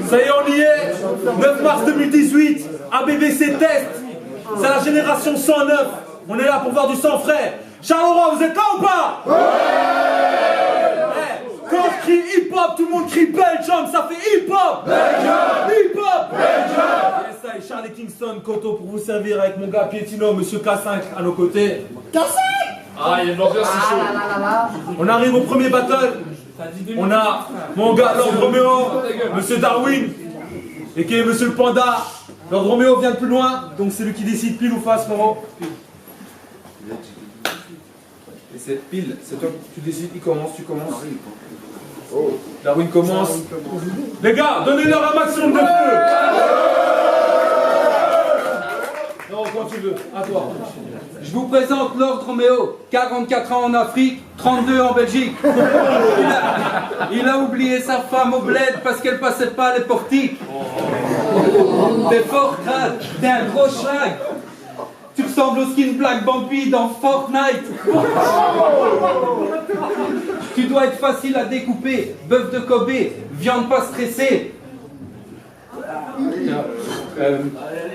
Ça y est, on y est. 9 mars 2018, ABBC Test. C'est la génération 109. On est là pour voir du sang frais. Charleroi, vous êtes là ou pas? Ouais. Quand je crie hip-hop, tout le monde crie Belgium. Ça fait hip-hop. Belgium. Hip-hop. Belgium. Et ça, et Charlie Kingston, Koto pour vous servir avec mon gars Pietino, Monsieur K5 à nos côtés. K5. Ah, il y a une ambiance chaud. On arrive au premier battle. On a mon gars Lord Roméo, Monsieur Darwin, et qui est Monsieur le Panda. Lord Roméo vient de plus loin, donc c'est lui qui décide pile ou face, frérot. Et cette pile, c'est toi qui décides, tu commences. Oh. Darwin commence. Les gars, donnez-leur un maximum de feu. Non, quand tu veux, à toi. Je vous présente Lord Roméo, 44 ans en Afrique, 32 en Belgique. Il a oublié sa femme au bled parce qu'elle passait pas les portiques. T'es fort crade, t'es un gros schlag. Tu ressembles au skin Black Bambi dans Fortnite. Tu dois être facile à découper, bœuf de Kobe, viande pas stressée.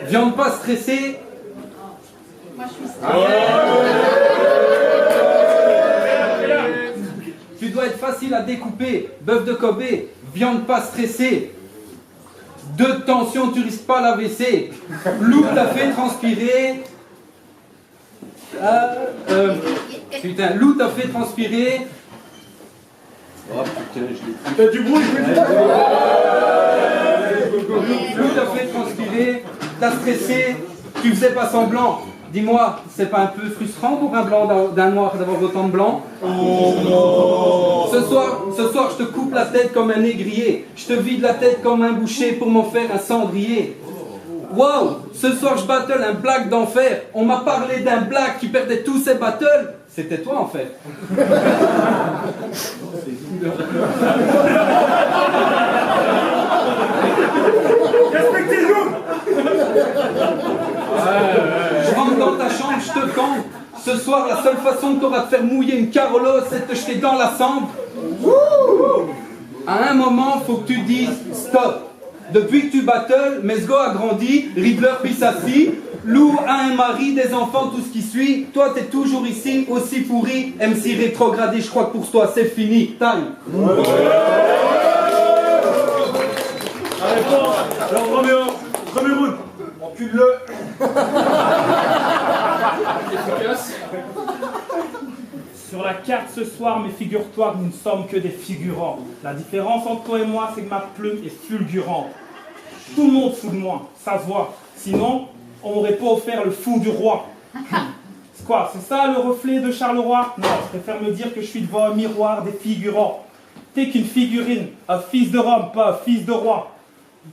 Viande pas stressée. Tu dois être facile à découper, bœuf de Kobe, viande pas stressée. 2 de tension, tu risques pas l'AVC. Lou t'a fait transpirer. Putain, Lou t'a fait transpirer. Oh putain, je l'ai fait. T'as du bruit, Lou t'a fait transpirer, t'as stressé, tu faisais pas semblant. Dis-moi, c'est pas un peu frustrant pour un blanc d'un noir d'avoir autant de blanc? Ce soir, je te coupe la tête comme un négrier. Je te vide la tête comme un boucher pour m'en faire un cendrier. Wow, ce soir je battle un black d'enfer. On m'a parlé d'un black qui perdait tous ses battles. C'était toi en fait. Respectez-nous. Je rentre dans ta chambre, je te campe. Ce soir, la seule façon que tu auras de faire mouiller une Carolo, c'est de te jeter dans la sambre. À un moment, faut que tu dises stop. Depuis que tu battles, Mesgo a grandi, Riddler puis s'assit, Lou a un mari, des enfants, tout ce qui suit. Toi, t'es toujours ici, aussi pourri. MC rétrogradé, je crois que pour toi, c'est fini. Time. Allez, bon. Alors, Roméo, premier round. Encule-le. Sur la carte ce soir, mais figure-toi que nous ne sommes que des figurants. La différence entre toi et moi, c'est que ma plume est fulgurante. Tout le monde fout de moi, ça se voit. Sinon, on m'aurait pas offert le fou du roi. C'est quoi? C'est ça le reflet de Charleroi? Non, je préfère me dire que je suis devant un miroir des figurants. T'es qu'une figurine, un fils de Rome, pas un fils de roi.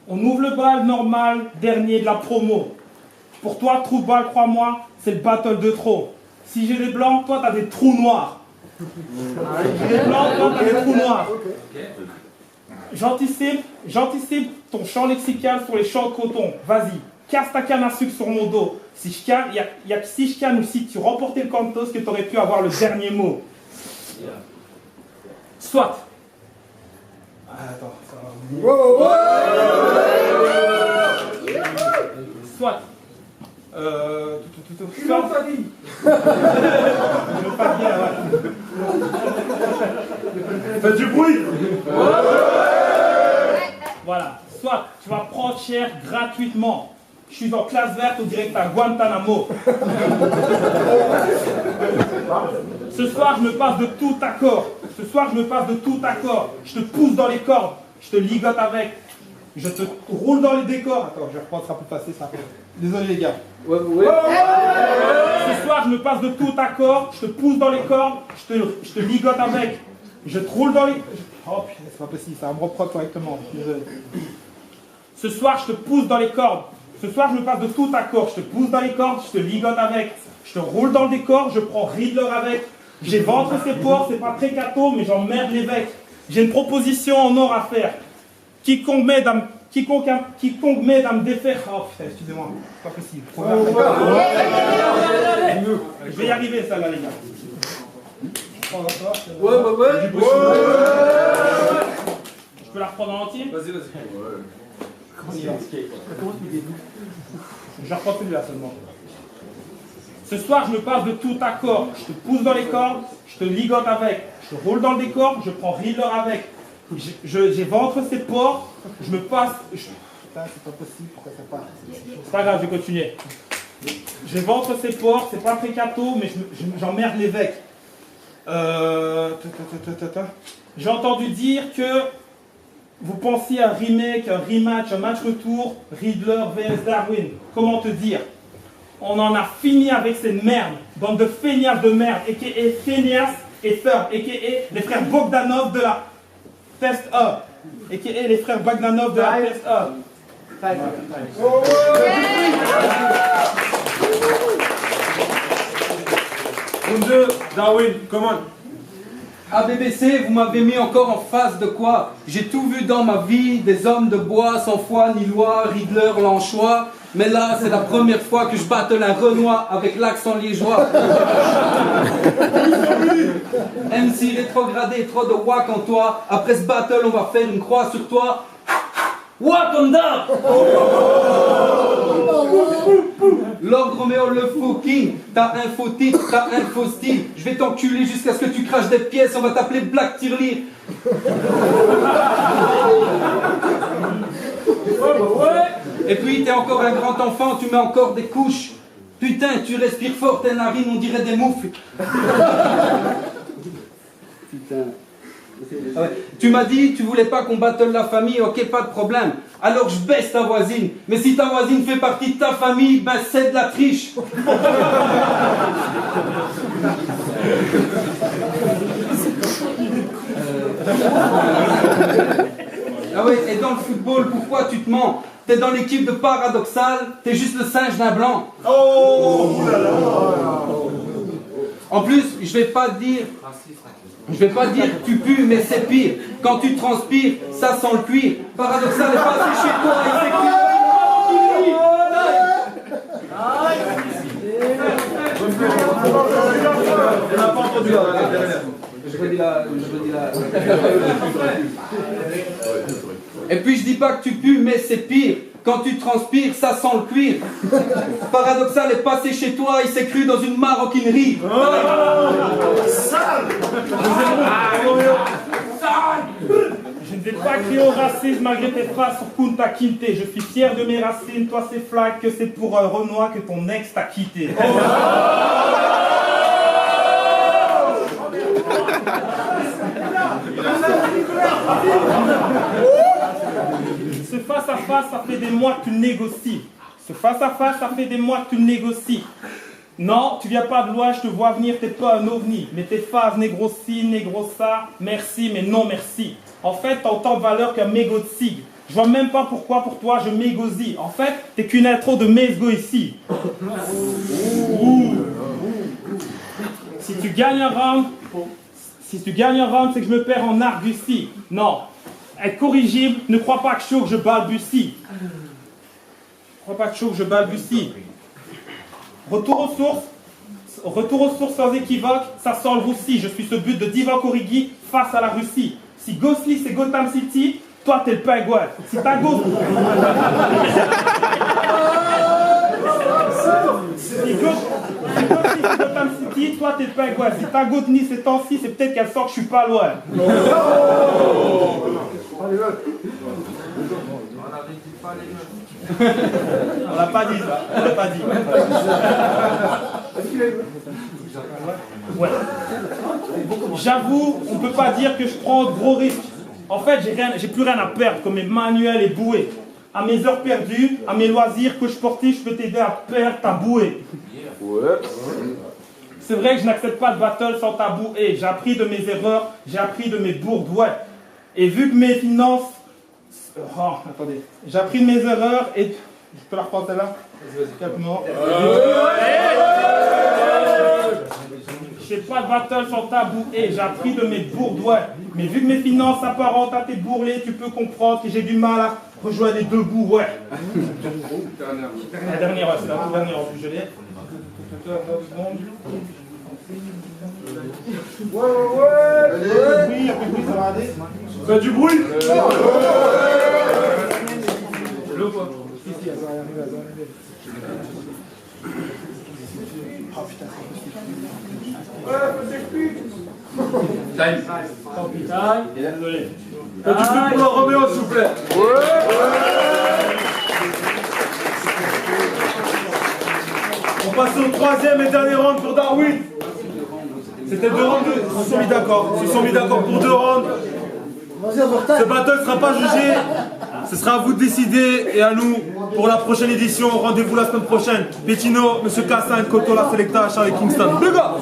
On ouvre le bal normal, dernier de la promo. Pour toi, trou de balle, crois-moi, c'est le battle de trop. Si j'ai des blancs, toi t'as des trous noirs. J'ai des blancs, toi t'as des trous noirs. J'anticipe ton champ lexical sur les champs de coton. Vas-y, casse ta canne à sucre sur mon dos. Si je canne, il y a que si je canne ou si tu remportais le cantos que tu aurais pu avoir le dernier mot. Soit. Attends, ça va. Soit. Faites du bruit. Voilà. Soit tu vas prendre cher gratuitement. Je suis en classe verte au direct à Guantanamo. Ce soir, je me passe de tout accord. Je te pousse dans les cordes. Je te ligote avec. Je te roule dans les décors. Attends, je vais reprendre, ça sera plus facile. Ça. Désolé les gars. Ouais. Ce soir, je me passe de tout accord. Je te pousse dans les cordes. Je te ligote avec. Je te roule dans les... Oh putain, c'est pas possible. Ça va me reprendre correctement. Désolé. Ce soir, je te pousse dans les cordes. Ce soir, je me passe de tout accord. Je te pousse dans les cordes. Je te ligote avec. Je te roule dans le décor. Je prends Riddler avec. J'ai ventre ses porcs. C'est pas très cateau, mais j'emmerde l'évêque. J'ai une proposition en or à faire. Quiconque m'aide à me défaire. Oh putain, excusez-moi, c'est pas possible. Je vais y arriver, ça là, les gars. Ouais. Je peux la reprendre en entier? Vas-y. Je reprends celui-là seulement. Ce soir, je me passe de tout accord. Je te pousse dans les cordes, je te ligote avec. Je te roule dans le décor, je prends Riddler avec. J'éventre ses porcs, je me passe... Putain, c'est pas possible, pourquoi ça part? C'est pas grave, je vais continuer. J'éventre ses porcs, c'est pas très cateau, mais j'emmerde l'évêque. J'ai entendu dire que vous pensiez à un remake, un rematch, un match retour, Riddler vs Darwin. Comment te dire? On en a fini avec cette merde, bande de feignasses de merde, a.k.a. Phineas et Ferb, a.k.a. les frères Bogdanov de la Test A, a.k.a. les frères Bogdanov de la Test A. Round 2, Darwin, come on. À BBC, vous m'avez mis encore en face de quoi? J'ai tout vu dans ma vie, des hommes de bois, sans foi ni loi, Riddler, l'anchois. Mais là, c'est la première fois que je battle un Renoir avec l'accent liégeois. MC rétrogradé, trop de wack en toi. Après ce battle, on va faire une croix sur toi. Wakanda! Lord Romeo le fucking, t'as un faux titre, t'as un faux style. Je vais t'enculer jusqu'à ce que tu craches des pièces, on va t'appeler Black Tirelire. Et puis t'es encore un grand enfant, tu mets encore des couches. Putain, tu respires fort, tes narines, on dirait des moufles. Putain. Ah ouais. Tu m'as dit, tu voulais pas qu'on battle la famille, ok, pas de problème. Alors je baisse ta voisine. Mais si ta voisine fait partie de ta famille, ben c'est de la triche. Ah ouais, et dans le football, pourquoi tu te mens? T'es dans l'équipe de Paradoxal, t'es juste le singe d'un blanc. Oh là là. En plus, je vais pas dire que tu pues, mais c'est pire. Quand tu transpires, ça sent le cuir. Paradoxal est passé chez toi et c'est On n'a pas entendu la dernière. Je redis la... Et puis je dis pas que tu pues, mais c'est pire. Quand tu transpires, ça sent le cuir. Paradoxal est passé chez toi, il s'est cru dans une maroquinerie. Sale! Je ne vais pas crier au racisme malgré tes phrases sur Kunta Kinte. Je suis fier de mes racines, toi c'est flag que c'est pour un Renoir que ton ex t'a quitté. Ce face-à-face, ça fait des mois que tu négocies. Ce face-à-face, ça fait des mois que tu négocies. Non, tu viens pas de loin, je te vois venir, t'es pas un ovni. Mais tes phases négro-ci, négro-ça, merci, mais non merci. En fait, t'as autant de valeur qu'un mégot de cig. Je vois même pas pourquoi pour toi je m'égosille. En fait, t'es qu'une intro de Mesgo ici. Si tu gagnes un round, c'est que je me perds en argutie. Non. Être corrigible, ne crois pas que je balbutie. Retour aux sources sans équivoque, ça sent le roussi. Je suis ce but de Divock Origi face à la Russie. Si Ghostly c'est Gotham City, toi t'es le pingouin. Si ta Ghost... Si Ghostly c'est Gotham City, toi t'es le pingouin. Si ta Gothny ces temps-ci, c'est peut-être qu'elle sort que je suis pas loin. On l'a pas dit ça, on l'a pas dit. Ouais. J'avoue, on peut pas dire que je prends de gros risques. En fait, j'ai plus rien à perdre, comme mes manuels et bouées. À mes heures perdues, à mes loisirs que je portais, je peux t'aider à perdre ta bouée. C'est vrai que je n'accepte pas de battle sans tabou. Et j'ai appris de mes erreurs, j'ai appris de mes bourdes, ouais. Et vu que mes finances... Oh, attendez. J'ai appris de mes erreurs et... Je peux la reprendre celle-là? J'ai pas de battle sans tabou et j'ai appris de mes bourdes, ouais. Mais vu que mes finances s'apparentent à tes bourrelets, tu peux comprendre que j'ai du mal à rejoindre les deux bouts, ouais. La dernière, ouais, c'est la toute dernière en plus, je l'ai. Fais du bruit. Time. Désolé. Et du coup pour le Roméo, s'il vous plaît. On passe au troisième et dernier round pour Darwin. C'était 2 rounds, ils se sont mis d'accord. Ils se sont mis d'accord pour 2 rounds. Ce battle ne sera pas jugé. Ce sera à vous de décider et à nous pour la prochaine édition. Rendez-vous la semaine prochaine. Bettino, Monsieur Cassin, Koto, la Selecta, Charlie Kingston. Les gars!